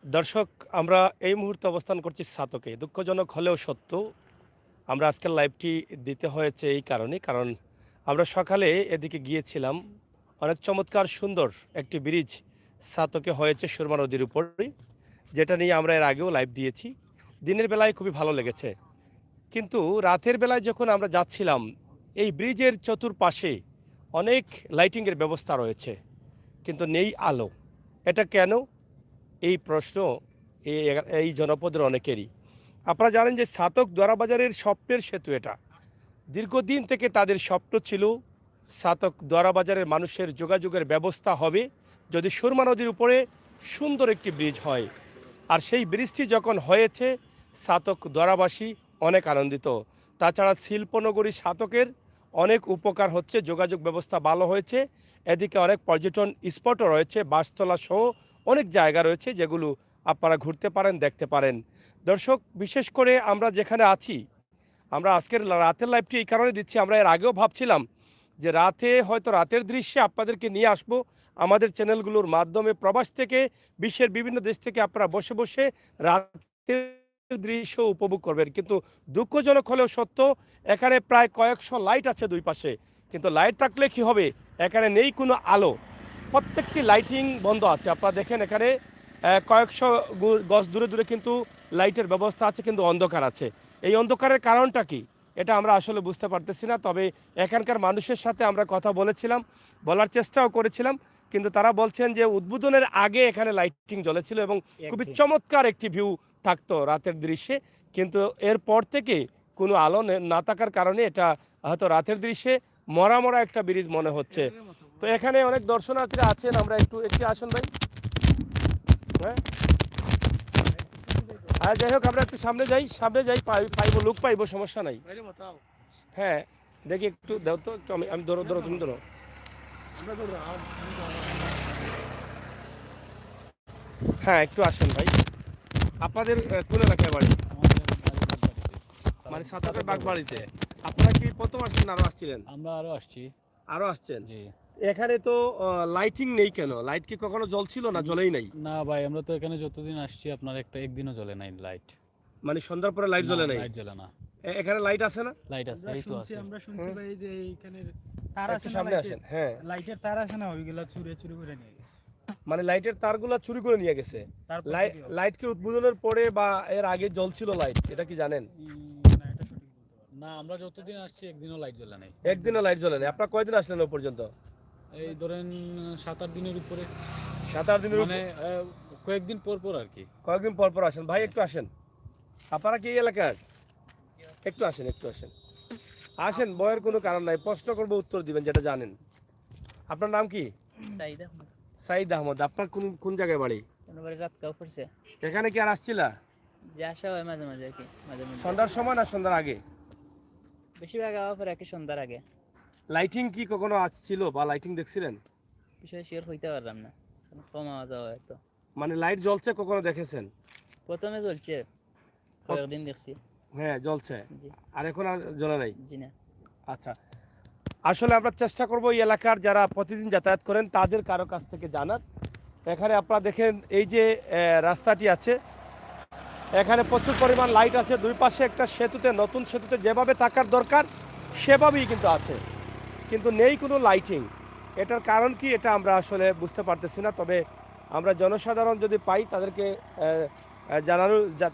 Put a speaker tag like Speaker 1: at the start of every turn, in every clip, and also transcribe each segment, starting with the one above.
Speaker 1: দর্শক, আমরা এই মুহূর্তে অবস্থান করছি ছাতকে। দুঃখজনক হলেও সত্য, আমরা আজকের লাইভটি দিতে হয়েছে এই কারণে, কারণ আমরা সকালে এদিকে গিয়েছিলাম। অনেক চমৎকার সুন্দর একটি ব্রিজ ছাতকে হয়েছে সুরমা নদীর উপরেই, যেটা নিয়ে আমরা এর আগেও লাইভ দিয়েছি। দিনের বেলায় খুবই ভালো লেগেছে, কিন্তু রাতের বেলায় যখন আমরা যাচ্ছিলাম, এই ব্রিজের চতুর্পাশে অনেক লাইটিংয়ের ব্যবস্থা রয়েছে, কিন্তু নেই আলো। এটা কেন? এই প্রশ্ন এই এই জনপদের অনেকেরই। আপনারা জানেন যে ছাতক দোয়ারাবাজারের স্বপ্নের সেতু এটা। দীর্ঘদিন থেকে তাদের স্বপ্ন ছিল ছাতক দোয়ারাবাজারের মানুষের যোগাযোগের ব্যবস্থা হবে যদি সুরমা নদীর উপরে সুন্দর একটি ব্রিজ হয়। আর সেই ব্রিজটি যখন হয়েছে, ছাতক দোয়ারাবাসী অনেক আনন্দিত। তাছাড়া শিল্পনগরী ছাতকের অনেক উপকার হচ্ছে, যোগাযোগ ব্যবস্থা ভালো হয়েছে। এদিকে অনেক পর্যটন স্পটও রয়েছে, বাসতলা সহ অনেক জায়গা রয়েছে যেগুলো আপনারা ঘুরতে পারেন, দেখতে পারেন। দর্শক, বিশেষ করে আমরা যেখানে আছি, আমরা আজকের রাতের লাইভটি এই কারণে দিচ্ছি। আমরা এর আগেও ভাবছিলাম যে হয়তো রাতের দৃশ্যে আপনাদেরকে নিয়ে আসব আমাদের চ্যানেলগুলোর মাধ্যমে। প্রবাস থেকে, বিশ্বের বিভিন্ন দেশ থেকে আপনারা বসে বসে রাতের দৃশ্য উপভোগ করবেন। কিন্তু দুঃখজনক হলেও সত্য, এখানে প্রায় কয়েকশো লাইট আছে দুই পাশে, কিন্তু লাইট থাকলে কি হবে, এখানে নেই কোনো আলো। প্রত্যেকটি লাইটিং বন্ধ আছে। আপনারা দেখেন এখানে কয়েকশো গজ দূরে দূরে কিন্তু লাইটের ব্যবস্থা আছে, কিন্তু অন্ধকার আছে। এই অন্ধকারের কারণটা কি, এটা আমরা আসলে বুঝতে পারতেছি না। তবে এখানকার মানুষের সাথে আমরা কথা বলেছিলাম, বলার চেষ্টাও করেছিলাম, কিন্তু তারা বলছেন যে উদ্বোধনের আগে এখানে লাইটিং জ্বলেছিল এবং খুবই চমৎকার একটি ভিউ থাকতো রাতের দৃশ্যে। কিন্তু এরপর থেকে কোনো আলো না থাকার কারণে এটা হয়তো রাতের দৃশ্যে মরা মরা একটা ব্রিজ মনে হচ্ছে। তো এখানে অনেক দর্শনার্থীরা আছেন, আমরা একটু আসুন ভাই। হ্যাঁ, আর যাই হোক, আমরা একটু সামনে যাই, পাইবো লোক, পাইবো, সমস্যা নাই। হ্যাঁ, দেখি একটু দাও তো, একটু আমি আমি ধরো ধরো, তুমি ধরো। হ্যাঁ, একটু আসেন ভাই। আপনাদের কোন এলাকায় বাড়ি? মানে সাতাপের বাগবাড়িতে। আপনারা কি প্রথম আসছেন না আরো আসছিলেন?
Speaker 2: আমরা আরো আসছি।
Speaker 1: আরো আসছেন।
Speaker 2: জি।
Speaker 1: এখানে তো লাইটিং নেই কেন? লাইট কি কখনো জ্বলছিল না জ্বলেই নাই?
Speaker 2: না ভাই, আমরা তো এখানে যতদিন আসছি আপনার একদিনও জ্বলে নাই লাইট।
Speaker 1: মানে সন্ধ্যার পরে লাইট
Speaker 2: না,
Speaker 1: জ্বলে নাই?
Speaker 2: লাইট জ্বলে না।
Speaker 1: এখানে লাইট আছে না?
Speaker 2: লাইট আছে, এই তো আছে।
Speaker 3: আমরা শুনছি ভাই যে এইখানের তার
Speaker 1: একটু
Speaker 3: আছে না,
Speaker 1: সামনে আসেন। হ্যাঁ,
Speaker 3: লাইটের তার আছে না, ওইগুলা চুরি চুরি করে নিয়ে গেছে।
Speaker 1: মানে লাইটের তারগুলো চুরি করে নিয়ে গেছে।
Speaker 3: তারপর
Speaker 1: লাইট কি উদ্বোধনের পরে বা এর আগে জ্বলছিল লাইট, এটা কি জানেন?
Speaker 3: না, এটা সঠিক বলতে পারবো
Speaker 2: না, আমরা যতদিন আসছি একদিনও লাইট জ্বলে নাই।
Speaker 1: একদিনও লাইট জ্বলে নাই। আপনারা কয়দিন আসলেন ও পর্যন্ত?
Speaker 2: এই ধরেন 7-8 দিনের উপরে,
Speaker 1: 7-8 দিনের
Speaker 2: মানে কয়েকদিন পর পর আর কি।
Speaker 1: কয়েকদিন পর পর আসেন। ভাই একটু আসেন। আপনারা কি এই এলাকার? একটু আসেন, একটু আসেন। আসেন, বয়ের কোনো কারণ নাই, প্রশ্ন করবো উত্তর দিবেন যেটা জানেন। আপনার নাম কি?
Speaker 4: সাইদ আহমদ।
Speaker 1: সাইদ আহমদ। আপনার কোন কোন জায়গায় বাড়ি?
Speaker 4: এবারে রাত কাউ পড়ছে
Speaker 1: এখানে কি আর আসছিলা
Speaker 4: যে আসা হয় মাঝে মাঝে আর কি, মাঝে মাঝে
Speaker 1: সন্ধ্যার সময় না সন্ধ্যার আগে?
Speaker 4: বেশিরভাগ আওয়া পরে একই সন্ধ্যার আগে।
Speaker 1: লাইটিং কি কখনো আসছিল বা লাইটিং দেখছিলেন?
Speaker 4: বিষয়ে শিওর হইতে পারলাম না, কারণ কম আওয়াজ হয় তো।
Speaker 1: মানে লাইট জ্বলছে কখনো দেখেছেন?
Speaker 4: প্রথমে জ্বলছে, কয়েকদিন দেখছি।
Speaker 1: হ্যাঁ, জ্বলছে।
Speaker 4: জি।
Speaker 1: আর এখন আর জ্বলে নাই?
Speaker 4: জি না।
Speaker 1: আচ্ছা, আসলে আমরা চেষ্টা করব এই এলাকার যারা প্রতিদিন যাতায়াত করেন তাদের কারো কাছ থেকে জানার। এখানে আপনারা দেখেন এই যে রাস্তাটি আছে, এখানে প্রচুর পরিমাণ লাইট আছে। দুই পাশে একটা সেতুতে, নতুন সেতুতে যেভাবে থাকার দরকার সেভাবেই কিন্তু আছে, কিন্তু নেই কোনো লাইটিং। এটার কারণ কি, এটা আমরা আসলে বুঝতে পারতেছি না। তবে আমরা জনসাধারণ যদি পাই তাদেরকে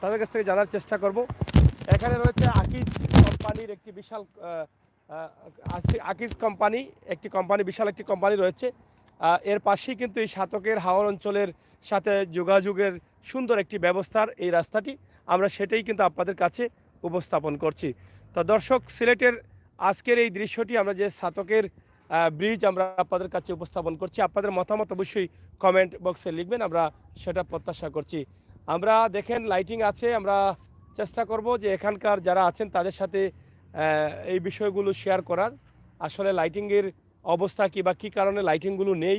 Speaker 1: তাদের কাছ থেকে জানার চেষ্টা করব। এখানে রয়েছে আকিজ কোম্পানির একটি বিশাল আকিজ কোম্পানি, বিশাল একটি কোম্পানি রয়েছে। এর পাশেই কিন্তু এই সাতকের হাওর অঞ্চলের সাথে যোগাযোগের সুন্দর একটি ব্যবস্থার এই রাস্তাটি, আমরা সেটাই কিন্তু আপনাদের কাছে উপস্থাপন করছি। তো দর্শক, সিলেটের আজকের এই দৃশ্যটি, আমরা যে সাতকের ব্রিজ আমরা আপনাদের কাছে উপস্থাপন করছি, আপনাদের মতামত অবশ্যই কমেন্ট বক্সে লিখবেন, আমরা সেটা প্রত্যাশা করছি। আমরা দেখেন লাইটিং আছে, আমরা চেষ্টা করব যে এখানকার যারা আছেন তাদের সাথে এই বিষয়গুলো শেয়ার করার। আসলে লাইটিংয়ের অবস্থা কী, বা কী কারণে লাইটিংগুলো নেই,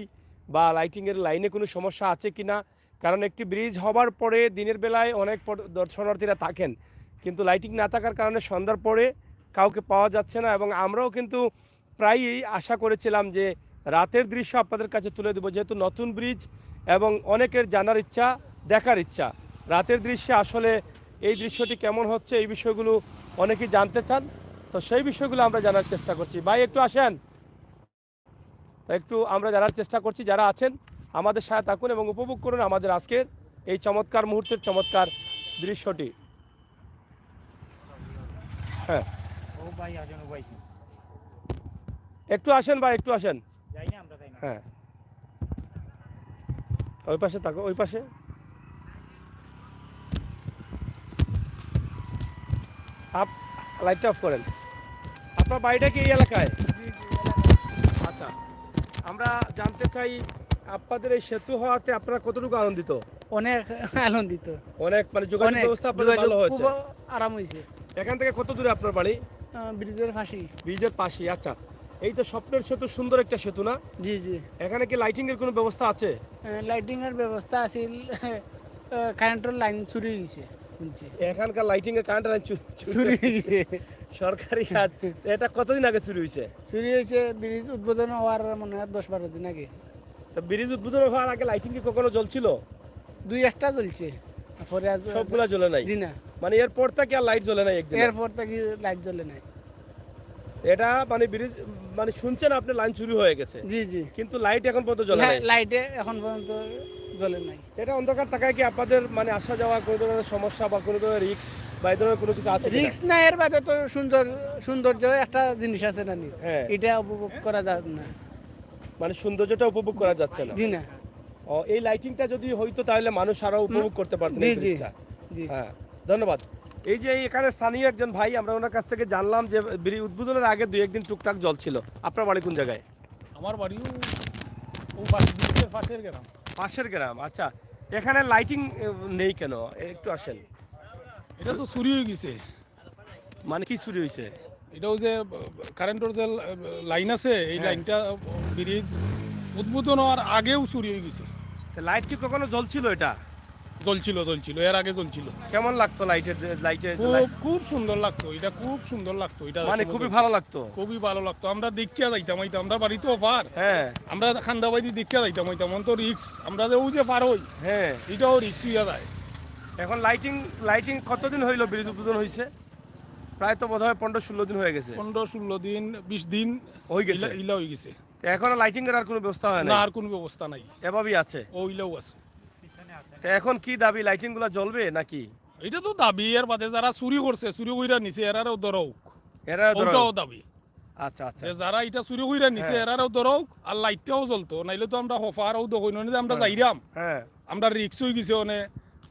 Speaker 1: বা লাইটিংয়ের লাইনে কোনো সমস্যা আছে কি না। কারণ একটি ব্রিজ হবার পরে দিনের বেলায় অনেক দর্শনার্থীরা থাকেন, কিন্তু লাইটিং না থাকার কারণে সন্ধ্যার পরে কাউকে পাওয়া যাচ্ছে না। এবং আমরাও কিন্তু প্রায়ই আশা করেছিলাম যে রাতের দৃশ্য আপনাদের কাছে তুলে দেবো, যেহেতু নতুন ব্রিজ এবং অনেকের জানার ইচ্ছা দেখার ইচ্ছা। রাতের দৃশ্যে আসলে এই দৃশ্যটি কেমন হচ্ছে এই বিষয়গুলো অনেকেই জানতে চান, তো সেই বিষয়গুলো আমরা জানার চেষ্টা করছি। ভাই একটু আসেন, তো একটু আমরা জানার চেষ্টা করছি। যারা আছেন আমাদের সাথে থাকুন এবং উপভোগ করুন আমাদের আজকের এই চমৎকার মুহূর্তের চমৎকার দৃশ্যটি। হ্যাঁ,
Speaker 3: ও ভাই আজন ভাই
Speaker 1: একটু আসেন ভাই, একটু আসেন।
Speaker 3: যাই না আমরা তাই না
Speaker 1: হ্যাঁ, ওই পাশে থাকো, ওই পাশে। আপ লাইটটা অফ করেন। আপনার বাড়িটা কি এই এলাকায়? আচ্ছা, আমরা জানতে চাই আপনাদের এই সেতু হওয়াতে আপনারা কতটুকু আনন্দিত?
Speaker 5: অনেক আনন্দিত,
Speaker 1: অনেক, মানে যোগাযোগ
Speaker 5: অনেক
Speaker 1: ব্যবস্থা আপনাদের ভালো
Speaker 5: যোগাযোগ
Speaker 1: হয়েছে।
Speaker 5: খুব আরাম হয়েছে।
Speaker 1: এখান থেকে কত দূরে আপনার বাড়ি?
Speaker 5: ব্রিজের ফাঁসি।
Speaker 1: ব্রিজের পাশে। আচ্ছা, এই তো স্বপ্নের সেতু, সুন্দর একটা সেতু না?
Speaker 5: জি জি।
Speaker 1: এখানে কি লাইটিং এর কোনো ব্যবস্থা আছে?
Speaker 5: লাইটিং এর ব্যবস্থা আছিল, কারেন্টের লাইন চুরি গেছে শুনছি।
Speaker 1: এখানকার লাইটিং এর কারেন্ট লাইন
Speaker 5: চুরি গেছে,
Speaker 1: সরকারি কাজ। এটা কতদিন আগে চুরি হয়েছে?
Speaker 5: চুরি হয়েছে ব্রিজ উদ্বোধন হওয়ার মনে হয় 10-12 দিন আগে।
Speaker 1: তো ব্রিজ উদ্বোধন হওয়ার আগে লাইটিং কি কখনো জ্বলছিল?
Speaker 5: 2-1টা জ্বলছে, পরে আজ
Speaker 1: সবগুলা জ্বলে নাই?
Speaker 5: জি না,
Speaker 1: মানে এরপর থেকে আর লাইট জ্বলে নাই একদিন?
Speaker 5: এরপর থেকে লাইট জ্বলে নাই।
Speaker 1: এটা মানে ব্রিজ, মানে শুনছেন আপনি লাইন চুরি হয়ে গেছে,
Speaker 5: জি জি।
Speaker 1: কিন্তু লাইট এখন পর্যন্ত জ্বলে নাই।
Speaker 5: লাইটে এখন পর্যন্ত জ্বলে নাই।
Speaker 1: এটা অন্ধকার থাকায় কি আপনাদের মানে আসা যাওয়া কোনো ধরনের সমস্যা বা কোনো ধরনের রিস্ক বা এই ধরনের কোনো কিছু আছে কিনা?
Speaker 5: রিক্স না, এর বাদে তো সৌন্দর্য একটা জিনিস আছে না নি?
Speaker 1: হ্যাঁ।
Speaker 5: এটা উপভোগ করা যায় না।
Speaker 1: মানে সৌন্দর্যটা উপভোগ করা যাচ্ছে না?
Speaker 5: জি না।
Speaker 1: ও, এই লাইটিংটা যদি হইতো তাহলে মানুষ আরো উপভোগ করতে পারতেন এই
Speaker 5: জি জি
Speaker 1: ব্রিজটা।
Speaker 5: জি।
Speaker 1: হ্যাঁ, ধন্যবাদ। এই যে এখানে স্থানীয় একজন ভাই, আমরা ওনার কাছ থেকে জানলাম যে ব্রিজ উদ্বোধনের আগে 2-1 দিন টুকটাক জল ছিল। আপনার বাড়ি কোন জায়গায়?
Speaker 3: আমার বাড়িও ও পাশে ব্রিজের পাশের গ্রাম।
Speaker 1: পাশের গ্রাম। আচ্ছা, এখানে লাইটিং নেই কেন? একটু আসেন।
Speaker 3: এটা তো চুরি হয়ে গেছে।
Speaker 1: মানে কি চুরি হয়েছে?
Speaker 3: এটাও যে কারেন্টের যে লাইন আছে, এই
Speaker 1: হ্যাঁ।
Speaker 3: লাইনটা ব্রিজ উদ্বোধন হওয়ার আগেও চুরি হয়ে গেছে।
Speaker 1: লাইট কি কখনো জ্বলছিল? এটা
Speaker 3: জ্বলছিল, এর আগে জ্বলছিল।
Speaker 1: কেমন লাগতো লাইটের?
Speaker 3: খুব সুন্দর লাগতো, এটা খুব সুন্দর লাগতো। এটা
Speaker 1: মানে
Speaker 3: আসলে
Speaker 1: খুবই ভালো লাগতো।
Speaker 3: খুবই ভালো লাগতো। আমরা দেখিয়া যাইতাম, আমরা বাড়ি তো পার,
Speaker 1: হ্যাঁ
Speaker 3: আমরা খান্দাবাড়ি দেখিয়া যাইতাম, তো রিক্স, আমরা যে ও যে পার হই,
Speaker 1: হ্যাঁ।
Speaker 3: এটাও রিক্স হইয়া যায়।
Speaker 1: এখন লাইটিং কতদিন হইলো ব্রিজ উদ্বোধন হয়েছে? প্রায় তো বোধ হয় 15-16 দিন হয়ে গেছে।
Speaker 3: 15-16 দিন 20 দিন
Speaker 1: হয়ে গেছে।
Speaker 3: ইলা হয়ে গেছে।
Speaker 1: তো এখনো লাইটিং এর আর কোনো ব্যবস্থা হয়
Speaker 3: না,
Speaker 1: না?
Speaker 3: আর কোনো ব্যবস্থা নাই,
Speaker 1: এভাবেই আছে।
Speaker 3: ও ইলাও আছে।
Speaker 1: তো এখন কি দাবি, লাইটিং গুলা জ্বলবে নাকি?
Speaker 3: এটা তো দাবি, এর বাদে যারা চুরি করছে, চুরি কইরা নিছে, এরারও ধরক,
Speaker 1: এরা
Speaker 3: ওটাও দাবি।
Speaker 1: আচ্ছা আচ্ছা।
Speaker 3: যে যারা এটা চুরি কইরা নিছে,
Speaker 1: হ্যাঁ।
Speaker 3: এরারও ধরক, আর লাইটটাও জ্বলতো, নাইলে তো আমরা হফারও দেখই না যে আমরা যাইরাম,
Speaker 1: হ্যাঁ
Speaker 3: আমরা রিক্স হয়ে গেছে অনেক।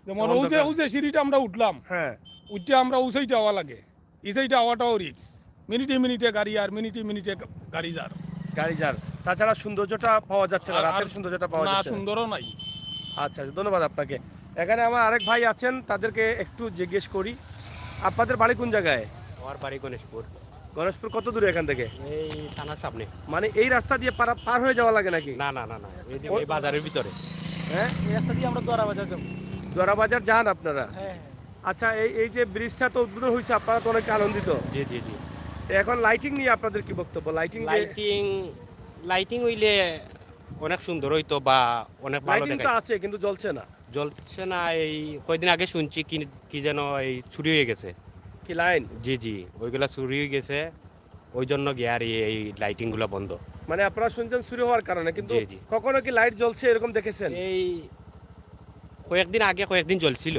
Speaker 3: যেমন
Speaker 1: অন্ধকার।
Speaker 3: ও যে সিঁড়িটা আমরা উঠলাম,
Speaker 1: হ্যাঁ।
Speaker 3: উঠতে আমরা উসাইতে হওয়া লাগে, ইসাইতে হওয়াটাও রিক্স। মিনিটে মিনিটে গাড়ি, আর মিনিটে মিনিটে গাড়ি যার।
Speaker 1: গাড়ি যার। তাছাড়া সৌন্দর্যটা পাওয়া যাচ্ছে না,
Speaker 3: আর-
Speaker 1: রাতের
Speaker 3: আর-
Speaker 1: সৌন্দর্যটা পাওয়া
Speaker 3: না,
Speaker 1: যাচ্ছে না।
Speaker 3: সুন্দরও নাই।
Speaker 1: আচ্ছা আচ্ছা, ধন্যবাদ আপনাকে। এখানে আমার আরেক ভাই আছেন, তাদেরকে একটু জিজ্ঞেস করি। আপনাদের বাড়ি কোন জায়গায়?
Speaker 6: আমার বাড়ি গণেশপুর,
Speaker 1: গণেশপুর কত দূরে এখান থেকে?
Speaker 6: এই থানার সামনে।
Speaker 1: মানে এই রাস্তা দিয়ে পার হয়ে যাওয়া লাগে নাকি?
Speaker 6: না না না না, এই বাজারের ভিতরে।
Speaker 1: হ্যাঁ,
Speaker 5: এই রাস্তা দিয়ে আমরা দোয়ারা বাজার যাবো।
Speaker 1: দোয়ারা বাজার যান আপনারা?
Speaker 5: হ্যাঁ।
Speaker 1: আচ্ছা, এই যে ব্রিজটা তো উদ্বোধন হয়েছে, আপনারা তো অনেক আনন্দিত।
Speaker 6: জি জি জি।
Speaker 1: তো এখন লাইটিং নিয়ে আপনাদের কি বক্তব্য?
Speaker 6: লাইটিং হইলে অনেক সুন্দর হইতো বা অনেক ভালো
Speaker 1: লাইটিং তো
Speaker 6: দেখায়।
Speaker 1: আছে কিন্তু জ্বলছে না।
Speaker 6: জ্বলছে না, এই কয়দিন আগে শুনছি কি যেন এই চুরি হয়ে গেছে।
Speaker 1: কি লাইন?
Speaker 6: জি জি, ওইগুলা চুরি হয়ে গেছে, ওই জন্য গিয়ে আর এই লাইটিংগুলো বন্ধ।
Speaker 1: মানে আপনারা শুনছেন চুরি হওয়ার কারণে, কিন্তু
Speaker 6: জি, জি।
Speaker 1: কখনো কি লাইট জ্বলছে এরকম দেখেছেন?
Speaker 6: এই কয়েকদিন জ্বলছিল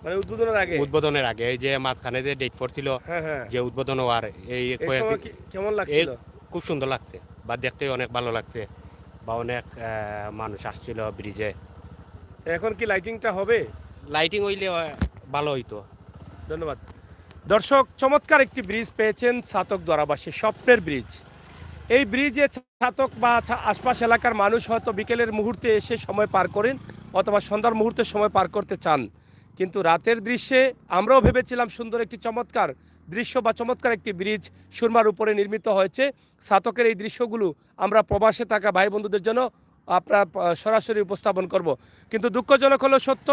Speaker 1: মানে উদ্বোধনের আগে?
Speaker 6: উদ্বোধনের আগে, এই যে মাঝখানে যে ডেট পড়ছিল,
Speaker 1: হ্যাঁ হ্যাঁ।
Speaker 6: যে উদ্বোধন হওয়ার এই
Speaker 1: এই সময়
Speaker 6: কয়েকদিন
Speaker 1: কেমন
Speaker 6: এই
Speaker 1: লাগছিল?
Speaker 6: খুব সুন্দর লাগছে, বা দেখতে অনেক ভালো লাগছে, বা অনেক মানুষ আসছিল ব্রিজে।
Speaker 1: এখন কি লাইটিংটা হবে?
Speaker 6: লাইটিং হইলে ভালো হইতো।
Speaker 1: ধন্যবাদ। দর্শক, চমৎকার একটি ব্রিজ পেয়েছেন ছাতক দ্বারাবাসী, স্বপ্নের ব্রিজ। এই ব্রিজে ছাতক বা আশপাশ এলাকার মানুষ হয়তো বিকেলের মুহূর্তে এসে সময় পার করেন অথবা সন্ধ্যার মুহূর্তে সময় পার করতে চান, কিন্তু রাতের দৃশ্যে আমরাও ভেবেছিলাম সুন্দর একটি চমৎকার দৃশ্য বা চমৎকার একটি ব্রিজ সুরমার উপরে নির্মিত হয়েছে। ছাতকের এই দৃশ্যগুলো আমরা প্রবাসে থাকা ভাই বন্ধুদের জন্য আপনার সরাসরি উপস্থাপন করব, কিন্তু দুঃখজনক হলো সত্য,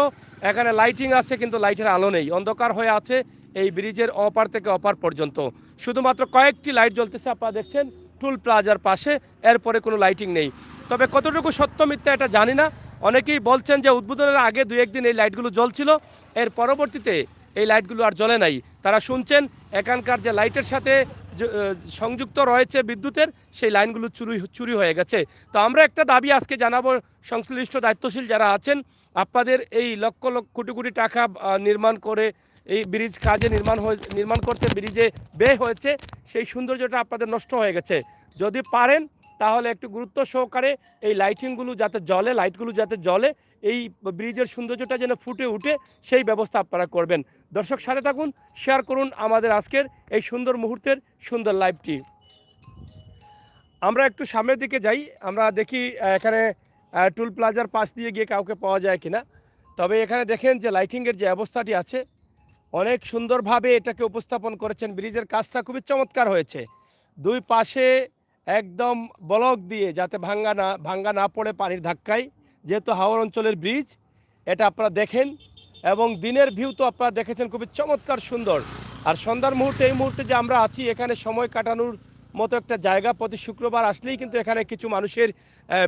Speaker 1: এখানে লাইটিং আছে কিন্তু লাইটের আলো নেই, অন্ধকার হয়ে আছে এই ব্রিজের অপার থেকে অপার পর্যন্ত। শুধুমাত্র কয়েকটি লাইট জ্বলতেছে, আপনারা দেখছেন টুল প্লাজার পাশে, এরপরে কোনো লাইটিং নেই। তবে কতটুকু সত্য মিথ্যা এটা জানি না, অনেকেই বলছেন যে উদ্বোধনের আগে 2-1 দিন এই লাইটগুলো জ্বলছিল, এর পরবর্তীতে এই লাইটগুলো আর জ্বলে নাই। তারা শুনছেন এখানকার যে লাইটের সাথে সংযুক্ত রয়েছে বিদ্যুতের, সেই লাইনগুলো চুরি হয়ে গেছে। তো আমরা একটা দাবি আজকে জানাবো সংশ্লিষ্ট দায়িত্বশীল যারা আছেন, আপনাদের এই লক্ষ লক্ষ কোটি কোটি টাকা নির্মাণ করে এই ব্রিজ কাজে নির্মাণ করতে ব্রিজে ব্যয় হয়েছে, সেই সৌন্দর্যটা আপনাদের নষ্ট হয়ে গেছে। যদি পারেন তাহলে একটু গুরুত্ব সহকারে এই লাইটিংগুলো যাতে জ্বলে, লাইটগুলো যাতে জ্বলে, এই ব্রিজের সৌন্দর্যটা যেন ফুটে উঠে সেই ব্যবস্থা আপনারা করবেন। দর্শক সাথে থাকুন, শেয়ার করুন আমাদের আজকের এই সুন্দর মুহূর্তের সুন্দর লাইভটি। আমরা একটু সামনের দিকে যাই, আমরা দেখি এখানে টুল প্লাজার পাশ দিয়ে গিয়ে কাউকে পাওয়া যায় কিনা। তবে এখানে দেখেন যে লাইটিংয়ের যে অবস্থাটি আছে, অনেক সুন্দরভাবে এটাকে উপস্থাপন করেছেন। ব্রিজের কাজটা খুবই চমৎকার হয়েছে। দুই পাশে একদম ব্লক দিয়ে যাতে ভাঙ্গা না পড়ে পানির ধাক্কায়, যেহেতু হাওর অঞ্চলের ব্রিজ, এটা আপনারা দেখেন। এবং দিনের ভিউ তো আপনারা দেখেছেন, খুবই চমৎকার সুন্দর। আর সন্ধ্যার মুহূর্তে, এই মুহূর্তে যে আমরা আছি, এখানে সময় কাটানোর মতো একটা জায়গা। প্রতি শুক্রবার আসলেই কিন্তু এখানে কিছু মানুষের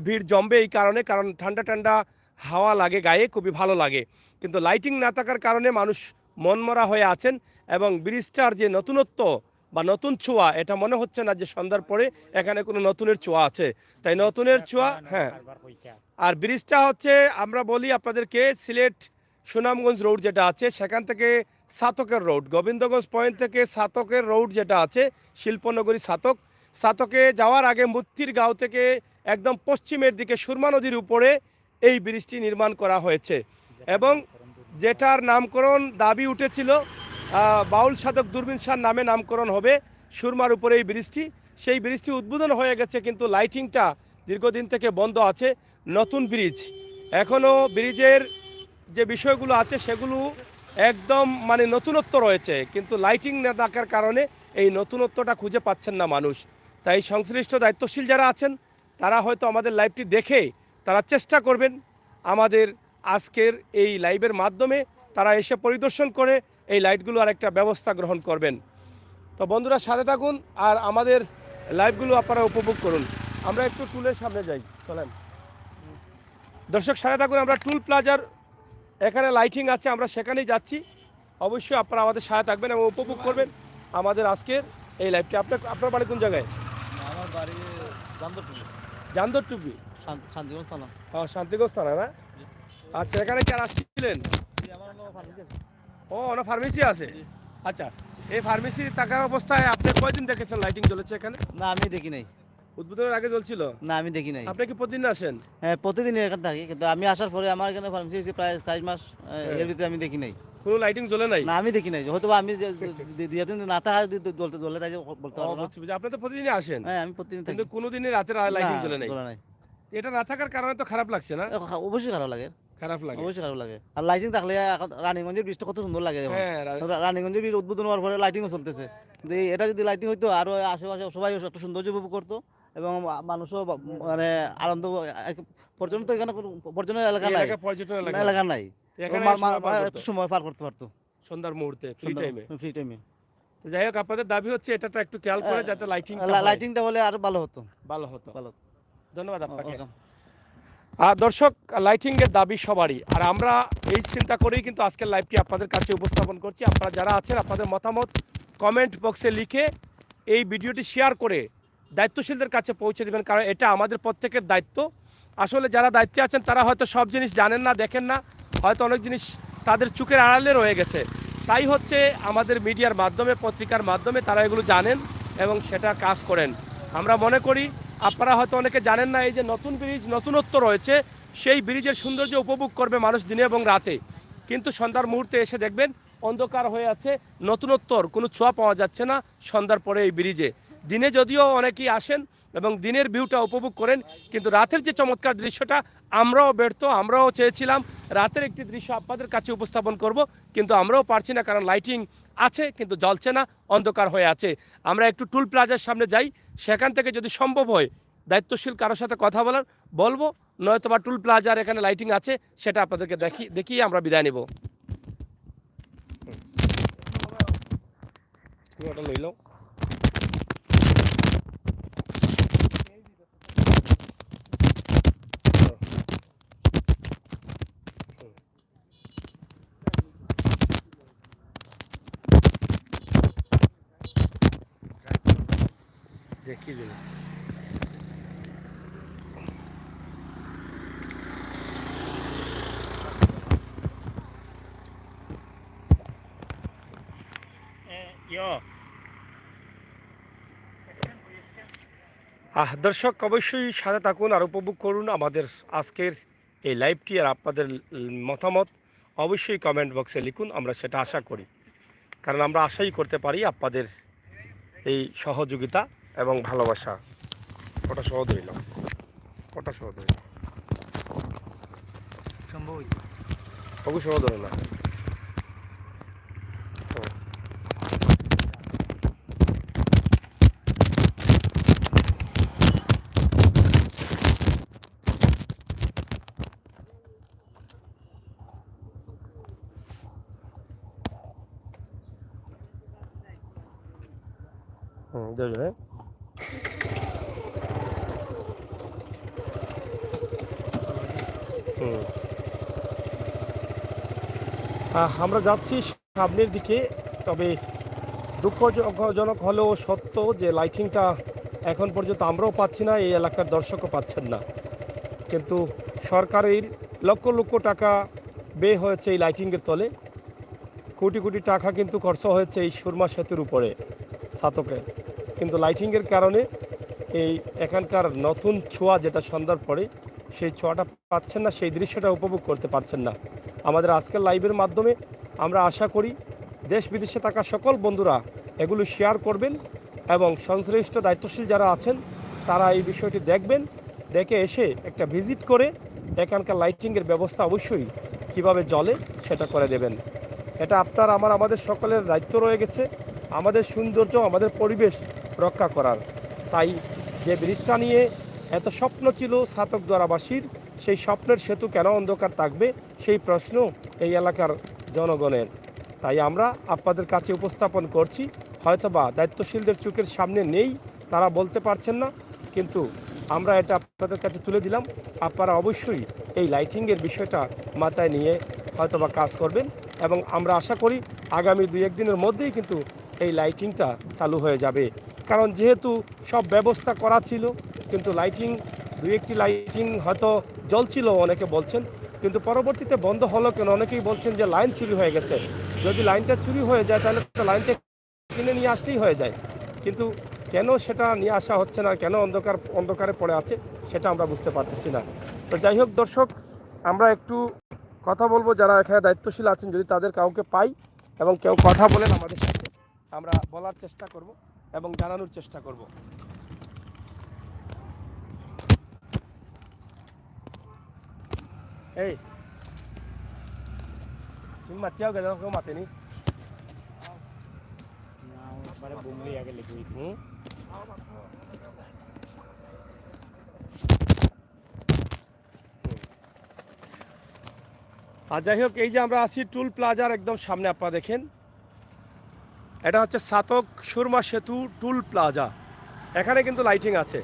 Speaker 1: ভিড় জমবে, এই কারণ ঠান্ডা ঠান্ডা হাওয়া লাগে গায়ে, খুবই ভালো লাগে। কিন্তু লাইটিং না থাকার কারণে মানুষ মনমরা হয়ে আছেন। এবং ব্রিজটার যে নতুনত্ব বা নতুন ছোঁয়া, এটা মনে হচ্ছে না যে সন্ধ্যার পরে এখানে কোনো নতুনের ছোঁয়া আছে। তাই নতুনের ছোঁয়া, হ্যাঁ। আর ব্রিজটা হচ্ছে, আমরা বলি আপনাদেরকে, সিলেট সুনামগঞ্জ রোড যেটা আছে, সেখান থেকে সাতকের রোড, গোবিন্দগঞ্জ পয়েন্ট থেকে সাতকের রোড যেটা আছে, শিল্পনগরী সাতকে যাওয়ার আগে মুত্তির গাঁও থেকে একদম পশ্চিমের দিকে সুরমা নদীর উপরে এই ব্রিজটি নির্মাণ করা হয়েছে। এবং যেটার নামকরণ দাবি উঠেছিল, বাউল সাধক দূরবীন শাহর নামে নামকরণ হবে সুরমার উপরে এই ব্রিজটি। সেই ব্রিজটি উদ্বোধন হয়ে গেছে, কিন্তু লাইটিংটা দীর্ঘদিন থেকে বন্ধ আছে। নতুন ব্রিজ, এখনও ব্রিজের যে বিষয়গুলো আছে সেগুলো একদম মানে নতুনত্ব রয়েছে, কিন্তু লাইটিং না থাকার কারণে এই নতুনত্বটা খুঁজে পাচ্ছেন না মানুষ। তাই সংশ্লিষ্ট দায়িত্বশীল যারা আছেন, তারা হয়তো আমাদের লাইভটি দেখে তারা চেষ্টা করবেন আমাদের আজকের এই লাইভের মাধ্যমে তারা এসে পরিদর্শন করে এই লাইটগুলো আর একটা ব্যবস্থা গ্রহণ করবেন। তো বন্ধুরা সাথে থাকুন আর আমাদের লাইভগুলো আপনারা উপভোগ করুন। আমরা একটু টুলের সামনে যাই, চলেন দর্শক সাথে থাকুন। আমরা টুল প্লাজার এখানে লাইটিং আছে, আমরা সেখানেই যাচ্ছি। অবশ্যই আপনারা আমাদের সাথে থাকবেন এবং উপভোগ করবেন আমাদের আজকের এই লাইভটি। আপনার বাড়ি কোন জায়গায়?
Speaker 2: আমার বাড়ি জান্দরটুপি।
Speaker 1: জান্দরটুপি,
Speaker 2: শান্তিগঞ্জ থানা।
Speaker 1: শান্তিগঞ্জ থানা না? আচ্ছা, এখানে কি আর আসছিলেন?
Speaker 2: আমার ফার্মেসি আছে।
Speaker 1: ও, ওনা ফার্মেসি আছে। আচ্ছা, এই ফার্মেসি থাকার অবস্থায় আপনি কয়দিন দেখেছেন লাইটিং জ্বলেছে এখানে?
Speaker 2: না, আমি দেখি নাই।
Speaker 1: উদ্বোধনের আগে জ্বলছিল?
Speaker 2: না, আমি দেখি নাই।
Speaker 1: আপনি কি প্রতিদিন আসেন?
Speaker 2: হ্যাঁ, প্রতিদিন এখানে থাকি, কিন্তু আমি আসার পরে আমার এখানে ফার্মেসি হয়েছে প্রায় 4 মাস, এর ভিতরে আমি দেখি নাই।
Speaker 1: কোনো লাইটিং জ্বলে নাই?
Speaker 2: না, আমি দেখি নাই। হয়তো আমি দুই দিন না থাকা জ্বলে থাকে বলতে পারবো না।
Speaker 1: আপনি তো প্রতিদিনই আসেন?
Speaker 2: হ্যাঁ, আমি প্রতিদিন থাকি।
Speaker 1: কিন্তু কোনোদিনই রাতের লাইটিং জ্বলে নাই?
Speaker 2: জ্বলে নাই।
Speaker 1: এটা না থাকার কারণে তো খারাপ লাগছে না?
Speaker 2: অবশ্যই খারাপ লাগে।
Speaker 1: খারাপ লাগে,
Speaker 2: অবশ্যই খারাপ লাগে। আর লাইটিং থাকলে এখন রানীগঞ্জের ব্রিজটা কত সুন্দর লাগে।
Speaker 1: হ্যাঁ,
Speaker 2: রানীগঞ্জের ব্রিজ উদ্বোধন হওয়ার পরে লাইটিংও চলতেছে, কিন্তু এটা যদি লাইটিং হইতো আরো আশেপাশে সবাই একটা সৌন্দর্য উপভোগ করতো এবং মানুষও মানে আনন্দ। পর্যটন তো এখানে পর্যটন এলাকা নাই,
Speaker 1: পর্যটন
Speaker 2: এলাকা নাই,
Speaker 1: এখানে
Speaker 2: একটু সময় পার করতে পারতো
Speaker 1: সন্ধ্যার মুহূর্তে ফ্রি টাইমে। তো যাই হোক, আপনাদের দাবি হচ্ছে এটা একটু খেয়াল করে যাতে
Speaker 2: লাইটিংটা হলে আরো ভালো হতো।
Speaker 1: ধন্যবাদ আপনাকে। আর দর্শক, লাইটিংয়ের দাবি সবারই, আর আমরা এই চিন্তা করেই কিন্তু আজকের লাইভটি আপনাদের কাছে উপস্থাপন করছি। আপনারা যারা আছেন, আপনাদের মতামত কমেন্ট বক্সে লিখে এই ভিডিওটি শেয়ার করে দায়িত্বশীলদের কাছে পৌঁছে দেবেন, কারণ এটা আমাদের প্রত্যেকের দায়িত্ব। আসলে যারা দায়িত্বে আছেন তারা হয়তো সব জিনিস জানেন না, দেখেন না, হয়তো অনেক জিনিস তাদের চোখের আড়ালে রয়ে গেছে। তাই হচ্ছে আমাদের মিডিয়ার মাধ্যমে, পত্রিকার মাধ্যমে তারা এগুলো জানেন এবং সেটা কাজ করেন। আমরা মনে করি আপনারা হয়তো অনেকে জানেন না, এই যে নতুন ব্রিজ, নতুনত্ব রয়েছে, সেই ব্রিজের সৌন্দর্য উপভোগ করবে মানুষ দিনে এবং রাতে, কিন্তু সন্ধ্যার মুহূর্তে এসে দেখবেন অন্ধকার হয়ে আছে, নতুনত্বর কোনো ছোঁয়া পাওয়া যাচ্ছে না সন্ধ্যার পরে এই ব্রিজে। দিনে যদিও অনেকেই আসেন এবং দিনের ভিউটা উপভোগ করেন, কিন্তু রাতের যে চমৎকার দৃশ্যটা আমরাও ব্যর্থ। আমরাও চেয়েছিলাম রাতের একটি দৃশ্য আপনাদের কাছে উপস্থাপন করব, কিন্তু আমরাও পারছি না, কারণ লাইটিং আছে কিন্তু জ্বলছে না, অন্ধকার হয়ে আছে। আমরা একটু টুল প্লাজার সামনে যাই, সেখান থেকে যদি সম্ভব হয় দায়িত্বশীল কারোর সাথে কথা বলবো, নয়তো বা টুল প্লাজার এখানে লাইটিং আছে সেটা আপনাদেরকে দেখিয়ে আমরা বিদায় নেব। লইল দেখি জিনিস দর্শক অবশ্যই সাথে থাকুন আর উপভোগ করুন আমাদের আজকের এই লাইভটি। আর আপনাদের মতামত অবশ্যই কমেন্ট বক্সে লিখুন, আমরা সেটা আশা করি, কারণ আমরা আশাই করতে পারি আপনাদের এই সহযোগিতা এবং ভালোবাসা। ওটা সহদরি না, ওটা সহদরি না,
Speaker 4: সম্ভব
Speaker 1: ওগু সহদরি না। দেখবে আমরা যাচ্ছি সামনের দিকে। তবে দুঃখজনক হলেও সত্য যে লাইটিংটা এখন পর্যন্ত আমরাও পাচ্ছি না, এই এলাকার দর্শকও পাচ্ছেন না। কিন্তু সরকারের লক্ষ লক্ষ টাকা ব্যয় হয়েছে এই লাইটিংয়ের তলে, কোটি কোটি টাকা কিন্তু খরচ হয়েছে এই সুরমা সেতুর উপরে ছাতকে। কিন্তু লাইটিংয়ের কারণে এই এখানকার নতুন ছোঁয়া যেটা সন্ধ্যার পরে সেই ছোঁয়াটা পাচ্ছেন না, সেই দৃশ্যটা উপভোগ করতে পারছেন না। আমাদের আজকের লাইভের মাধ্যমে আমরা আশা করি দেশ বিদেশে থাকা সকল বন্ধুরা এগুলো শেয়ার করবেন এবং সংশ্লিষ্ট দায়িত্বশীল যারা আছেন তারা এই বিষয়টি দেখবেন, দেখে এসে একটা ভিজিট করে এখানকার লাইটিংয়ের ব্যবস্থা অবশ্যই কিভাবে জ্বলে সেটা করে দেবেন। এটা আপনার আমাদের সকলের দায়িত্ব রয়ে গেছে, আমাদের সৌন্দর্য আমাদের পরিবেশ রক্ষা করার। তাই যে ব্রিজটা নিয়ে এত স্বপ্ন ছিল ছাতকদ্বারাবাসীর, সেই স্বপ্নের সেতু কেন অন্ধকার থাকবে সেই প্রশ্ন এই এলাকার জনগণের। তাই আমরা আপনাদের কাছে উপস্থাপন করছি। হয়তোবা দায়িত্বশীলদের চোখের সামনে নেই, তারা বলতে পারছেন না, কিন্তু আমরা এটা আপনাদের কাছে তুলে দিলাম। আপনারা অবশ্যই এই লাইটিংয়ের বিষয়টা মাথায় নিয়ে হয়তোবা কাজ করবেন এবং আমরা আশা করি আগামী 2-1 দিনের মধ্যেই কিন্তু এই লাইটিংটা চালু হয়ে যাবে। কারণ যেহেতু সব ব্যবস্থা করা ছিল, কিন্তু লাইটিং 2-1টি লাইটিং হয়তো জ্বলছিল অনেকে বলছেন, কিন্তু পরবর্তীতে বন্ধ হলো কেন অনেকেই বলছেন যে লাইন চুরি হয়ে গেছে। যদি লাইনটা চুরি হয়ে যায় তাহলে তো লাইনটা কিনে নিয়ে আসলেই হয়ে যায়, কিন্তু কেন সেটা নিয়ে আসা হচ্ছে না, কেন অন্ধকারে পড়ে আছে সেটা আমরা বুঝতে পারতেছি না। তো যাই হোক দর্শক, আমরা একটু কথা বলবো যারা এখানে দায়িত্বশীল আছেন, যদি তাদের কাউকে পাই এবং কেউ কথা বলেন আমাদের সাথে, আমরা বলার চেষ্টা করব এবং জানানোর চেষ্টা করব। এই তুমি মাতিও গেল, কেউ মাতেনি। আর যাই হোক, এই যে আমরা আছি টুল প্লাজার একদম সামনে, আপনারা দেখেন এটা হচ্ছে ছাতক সুরমা সেতু টুল প্লাজা। এখানে কিন্তু লাইটিং আছে,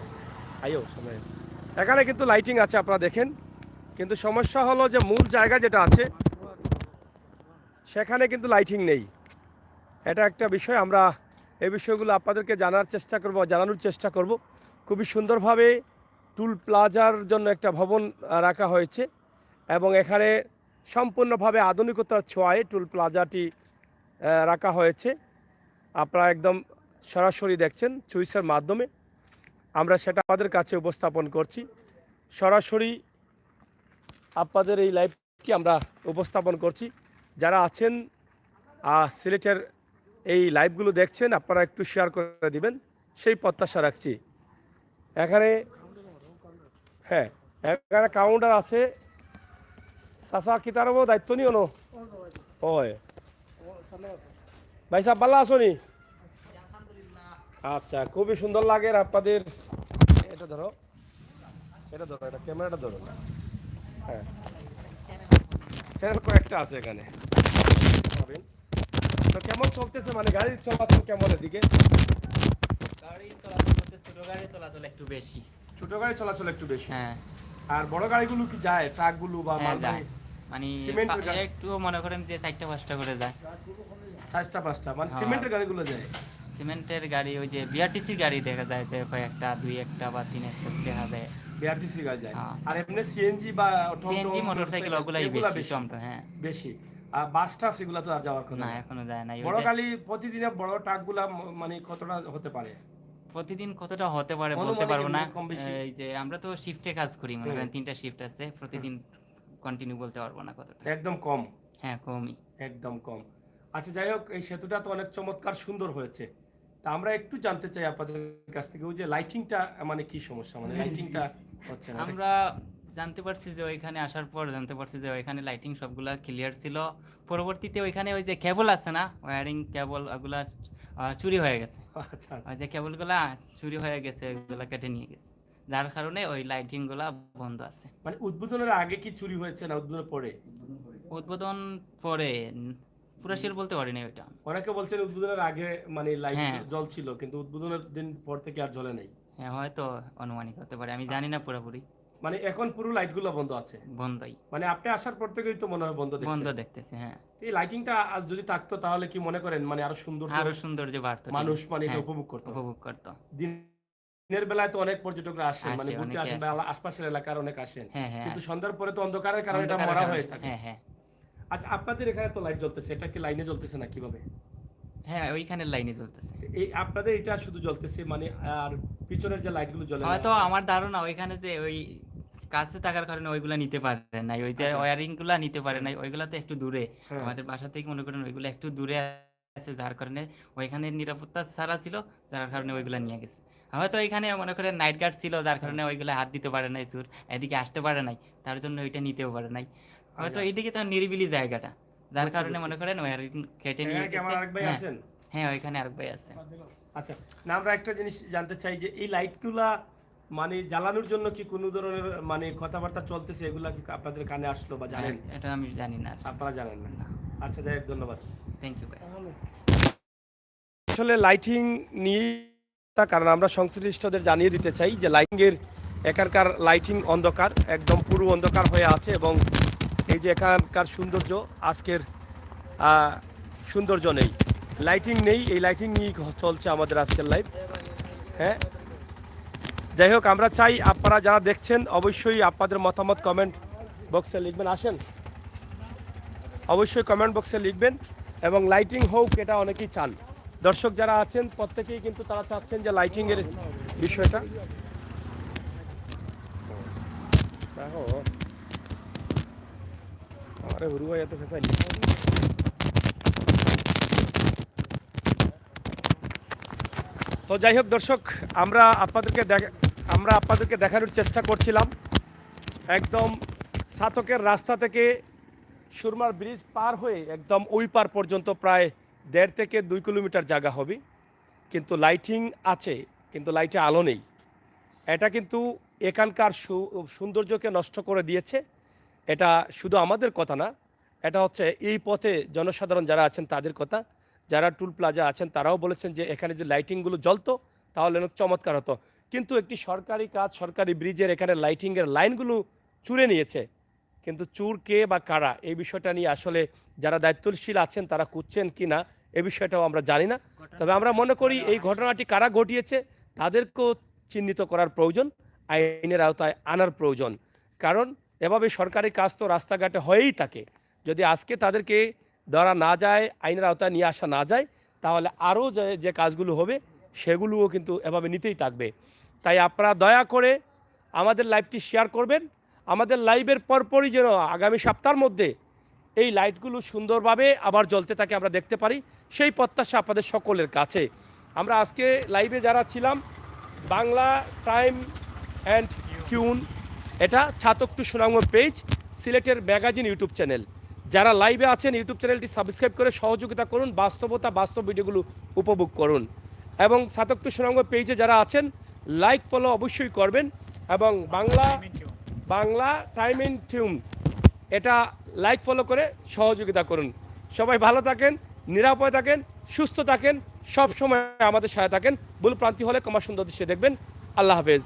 Speaker 1: এখানে কিন্তু লাইটিং আছে আপনারা দেখেন, কিন্তু সমস্যা হলো যে মূল জায়গা যেটা আছে সেখানে কিন্তু লাইটিং নেই। এটা একটা বিষয়, আমরা এই বিষয়গুলো আপনাদেরকে জানানোর চেষ্টা করব। খুবই সুন্দরভাবে টুল প্লাজার জন্য একটা ভবন রাখা হয়েছে এবং এখানে সম্পূর্ণভাবে আধুনিকতার ছোঁয়ায় টুল প্লাজাটি রাখা হয়েছে। আপনারা একদম সরাসরি দেখছেন সুইচের মাধ্যমে, আমরা সেটা আপনাদের কাছে উপস্থাপন করছি। সরাসরি আপনাদের এই লাইভটি আমরা উপস্থাপন করছি। যারা আছেন সিলেটের এই লাইভগুলো দেখছেন, আপনারা একটু শেয়ার করে দিবেন সেই প্রত্যাশা রাখছি। এখানে এখানে কাউন্টার আছে, চাচা কি তার দায়িত্ব নিও নো? হয় ভাই সাহেব, ভালো আছো নি? আচ্ছা, খুবই সুন্দর লাগে আপনাদের। এটা ধরো, এটা ক্যামেরাটা ধরো। হ্যাঁ, চ্যানেল কয়েকটা আছে এখানে। তো কেমন চলতেছে, মানে গাড়ির চলাচল কেমন এদিকে?
Speaker 4: ছোট গাড়ি চলাচল একটু বেশি।
Speaker 1: ছোট গাড়ি চলাচল একটু বেশি,
Speaker 4: হ্যাঁ।
Speaker 1: আর বড় গাড়িগুলো কি যায়, ট্রাকগুলো বা
Speaker 4: যায়, মানে
Speaker 1: সিমেন্টের গাড়ি
Speaker 4: একটু মনে করেন যে 4টা 5টা করে যায়।
Speaker 1: 4টা 5টা, মানে সিমেন্টের গাড়িগুলো যায়।
Speaker 7: সিমেন্টের গাড়ি ওই যে বিআরটিসি গাড়ি দেখা যায় যে কয়েকটা, দুই একটা বা তিন একটা দেখা যায়।
Speaker 1: বিআরটিসি গাড়ি যায়।
Speaker 7: হ্যাঁ।
Speaker 1: আর এমনি সিএনজি বা
Speaker 7: সিএনজি মোটরসাইকেল ওগুলাই বেশি টমটো, হ্যাঁ।
Speaker 1: বেশি। আর বাসটা সেগুলো তো আর যাওয়ার কথা
Speaker 7: না,
Speaker 1: না।
Speaker 7: এখনো যায় নাই।
Speaker 1: বড় গাড়ি প্রতিদিনে বড় ট্রাকগুলা মানে কতটা হতে পারে?
Speaker 7: প্রতিদিন কতটা হতে পারে বলতে
Speaker 1: অনুমানিক
Speaker 7: পারবো না।
Speaker 1: এমনি কম বেশি?
Speaker 7: এই যে আমরা তো শিফটে কাজ করি, মনে করেন 3টা শিফট আছে, প্রতিদিন কন্টিনিউ বলতে পারবো না কতটা।
Speaker 1: একদম কম।
Speaker 7: হ্যাঁ, কমই।
Speaker 1: একদম কম। আচ্ছা, যাই হোক, এই সেতুটা তো অনেক চমৎকার সুন্দর হয়েছে। তা আমরা একটু জানতে চাই আপনাদের কাছ থেকে, ওই যে লাইটিংটা মানে কি সমস্যা, মানে লাইটিংটা হচ্ছে না?
Speaker 7: আমরা জানতে পারছি যে ওইখানে আসার পর জানতে পারছি যে ওইখানে লাইটিং সবগুলা ক্লিয়ার ছিল। পরবর্তীতে ওইখানে ওই যে কেবল আছে না, ওয়্যারিং কেবল, ওগুলা চুরি হয়ে গেছে।
Speaker 1: আচ্ছা আচ্ছা।
Speaker 7: ওই যে কেবলগুলা চুরি হয়ে গেছে, ওগুলা কেটে নিয়ে গেছে, যার কারণে ওই লাইটিং গুলা বন্ধ আছে।
Speaker 1: মানে উদ্বোধনের আগে কি চুরি হয়েছে না উদ্বোধনের পরে?
Speaker 7: উদ্বোধন পরে, পুরো শিওর বলতে পারি না ওইটা।
Speaker 1: অনেকে বলছেন উদ্বোধনের আগে মানে লাইট
Speaker 7: হ্যাঁ।
Speaker 1: জ্বলছিল, কিন্তু উদ্বোধনের দিন পর থেকে আর জ্বলে নাই।
Speaker 7: হ্যাঁ, হয়তো অনুমানিক হতে পারে, আমি জানি না পুরোপুরি।
Speaker 1: মানে এখন পুরো লাইটগুলো বন্ধ আছে?
Speaker 7: বন্ধই,
Speaker 1: মানে আপনি আসার পর থেকেই তো মনে হয় বন্ধ
Speaker 7: বন্ধ
Speaker 1: দেখছেন।
Speaker 7: দেখতেছি। হ্যাঁ,
Speaker 1: এই লাইটিংটা আর যদি থাকতো তাহলে কি মনে করেন মানে আরো সুন্দর,
Speaker 7: আরো সৌন্দর্য বাড়তো,
Speaker 1: মানুষ মানে এটা
Speaker 7: হ্যাঁ,
Speaker 1: উপভোগ করতো?
Speaker 7: উপভোগ করতো।
Speaker 1: দিনের বেলায় তো অনেক পর্যটকরা আসেন, মানে
Speaker 7: আসে,
Speaker 1: ঘুরতে
Speaker 7: অনেকে
Speaker 1: আসেন,
Speaker 7: আসে।
Speaker 1: বা আশপাশের এলাকার অনেক আসেন,
Speaker 7: হ্যাঁ, হ্যাঁ,
Speaker 1: কিন্তু সন্ধ্যার পরে তো অন্ধকারের কারণে এটা
Speaker 7: অন্ধকারের
Speaker 1: মরা
Speaker 7: কারণে।
Speaker 1: হয়ে থাকে।
Speaker 7: হ্যাঁ, হ্যাঁ,
Speaker 1: আচ্ছা, আপনাদের এখানে তো লাইট জ্বলতেছে, এটা কি লাইনে জ্বলতেছে না কিভাবে?
Speaker 7: হ্যাঁ, ওইখানের লাইনে চলতেছে।
Speaker 1: এই আপনাদের এটা শুধু জ্বলতেছে মানে, আর পিছনের যে লাইটগুলো জ্বলে না?
Speaker 7: হয়তো আমার ধারণা ওইখানে যে ওই কাছে থাকার কারণে ওইগুলা নিতে পারে নাই, ওই যে
Speaker 1: আচ্ছা।
Speaker 7: ওয়ারিং গুলা নিতে পারে নাই, ওইগুলা তো একটু দূরে,
Speaker 1: হ্যাঁ।
Speaker 7: আমাদের বাসা থেকে মনে করেন ওইগুলা একটু দূরে আছে, যার কারণে ওইখানে নিরাপত্তা ছাড়া ছিল, যার কারণে ওইগুলা নিয়ে গেছে। হয়তো এখানে মনে করেন নাইট গার্ড ছিল, যার কারণে ওইগুলা হাত দিতে পারে নাই, চোর এদিকে আসতে পারে নাই, তার জন্য ওইটা নিতেও পারে নাই। হয়তো এইদিকে তো নিরিবিলি জায়গাটা, যার কারণে মনে করেন ওয়ারিং কেটে নিয়ে
Speaker 1: এখানে কি আমার
Speaker 7: গেছে।
Speaker 1: আরেক ভাই
Speaker 7: হ্যাঁ,
Speaker 1: আছেন?
Speaker 7: হ্যাঁ, ওইখানে আরেক ভাই আছে।
Speaker 1: আচ্ছা, না আমরা একটা জিনিস জানতে চাই যে এই লাইটগুলা মানে জ্বালানোর জন্য কি কোনো ধরনের মানে কথাবার্তা চলতেছে, এগুলা কি আপনাদের কানে আসলো বা জানেন?
Speaker 7: এটা আমি জানি না।
Speaker 1: আপনারা জানেন না? আচ্ছা, যাই হোক, ধন্যবাদ।
Speaker 7: থ্যাংক ইউ ভাই।
Speaker 1: আসলে লাইটিং নিয়ে, কারণ আমরা সংশ্লিষ্টদের জানিয়ে দিতে চাই যে লাইটিংয়ের এখানকার লাইটিং অন্ধকার, একদম পুরো অন্ধকার হয়ে আছে, এবং এই যে এখানকার সৌন্দর্য আজকের সৌন্দর্য নেই, লাইটিং নেই। এই লাইটিং নিয়ে চলছে আমাদের আজকের লাইভ। হ্যাঁ, যাই হোক, আমরা চাই আপনারা যারা দেখছেন অবশ্যই আপনাদের মতামত কমেন্ট বক্সে লিখবেন। আসেন, অবশ্যই কমেন্ট বক্সে লিখবেন, এবং লাইটিং হোক এটা অনেকেই চান। দর্শক যারা আছেন প্রত্যেকেই কিন্তু তারা চাচ্ছেন যে লাইটিংয়ের বিষয়টা। আরে হুরু ভাই এত ফেসাই। তো যাই হোক দর্শক, আমরা আপনাদেরকে দেখানোর চেষ্টা করছিলাম একদম সাতকের রাস্তা থেকে সুরমার ব্রিজ পার হয়ে একদম ওই পার পর্যন্ত প্রায় 1.5 থেকে 2 কিলোমিটার জায়গা হবে, কিন্তু লাইটিং আছে, কিন্তু লাইটে আলো নেই। এটা কিন্তু এখানকার সৌন্দর্যকে নষ্ট করে দিয়েছে। এটা শুধু আমাদের কথা না, এটা হচ্ছে এই পথে জনসাধারণ যারা আছেন তাদের কথা। যারা টুল প্লাজা আছেন তারাও বলেছেন যে এখানে যে লাইটিংগুলো জ্বলতো তাহলে অনেক চমৎকার হতো, কিন্তু একটি সরকারি কাজ, সরকারি ব্রিজের এখানে লাইটিংয়ের লাইনগুলো চুরে নিয়েছে। কিন্তু চুর কে বা কারা, এই বিষয়টা নিয়ে আসলে যারা দায়িত্বশীল আছেন তারা খুঁজছেন কি না এই বিষয়টাও আমরা জানি না। তবে আমরা মনে করি এই ঘটনাটি কারা ঘটিয়েছে তাদেরকেও চিহ্নিত করার প্রয়োজন, আইনের আওতায় আনার প্রয়োজন। কারণ এভাবে সরকারি কাজ তো রাস্তাঘাটে হয়েই থাকে, যদি আজকে তাদেরকে ধরা না যায়, আইনের আওতায় নিয়ে আসা না যায়, তাহলে আরও যে কাজগুলো হবে সেগুলোও কিন্তু এভাবে নিতেই থাকবে। তাই আপনারা দয়া করে আমাদের লাইভটি শেয়ার করবেন। আমাদের লাইভের পরপরই যেন আগামী সপ্তাহের মধ্যে এই লাইটগুলো সুন্দরভাবে আবার জ্বলতে থাকে আমরা দেখতে পারি, সেই প্রত্যাশা আপনাদের সকলের কাছে। আমরা আজকে লাইভে যারা ছিলাম, বাংলা টাইম অ্যান্ড টিউন, এটা ছাতক টু সুনামগঞ্জ পেজ, সিলেটের ম্যাগাজিন ইউটিউব চ্যানেল। যারা লাইভে আছেন ইউটিউব চ্যানেলটি সাবস্ক্রাইব করে সহযোগিতা করুন, বাস্তব ভিডিওগুলো উপভোগ করুন। এবং ছাতক টু সুনামগঞ্জ পেজে যারা আছেন লাইক ফলো অবশ্যই করবেন, এবং বাংলা টাইম ইন টিউন এটা লাইক ফলো করে সহযোগিতা করুন। সবাই ভালো থাকেন, নিরাপদে থাকেন, সুস্থ থাকেন, সব সময় আমাদের সাথে থাকেন। ভুল প্রান্তি হলে ক্ষমা সুন্দর দৃশ্যে দেখবেন। আল্লাহ হাফেজ।